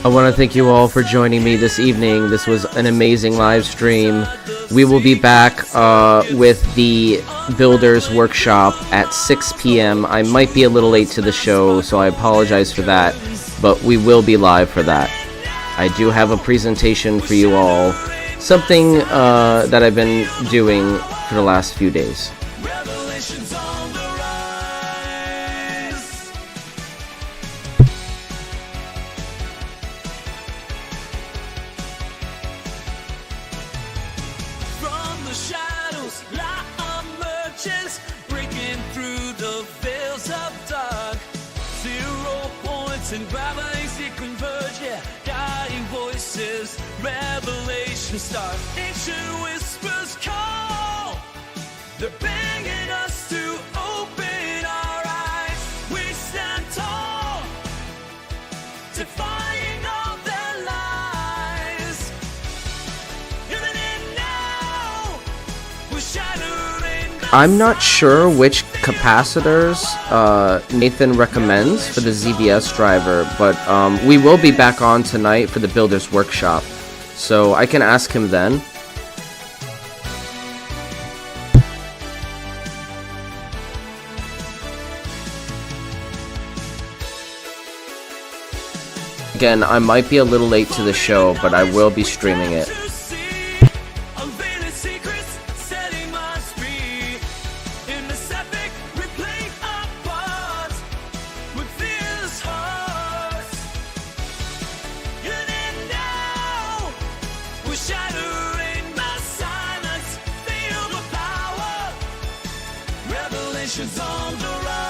I want to thank you all for joining me this evening. This was an amazing live stream. We will be back with the Builders Workshop at 6 p.m. I might be a little late to the show, so I apologize for that, but we will be live for that. I do have a presentation for you all, something that I've been doing for the last few days. And gravity converge, yeah, dying voices, revelation start, ancient whispers call, they're begging us to open our eyes, we stand tall, defying all their lies, even in now, we're shattering. I'm not sure which capacitors Nathan recommends for the ZBS driver, but we will be back on tonight for the Builders Workshop, so I can ask him then. Again, I might be a little late to the show, but I will be streaming it. On the rise.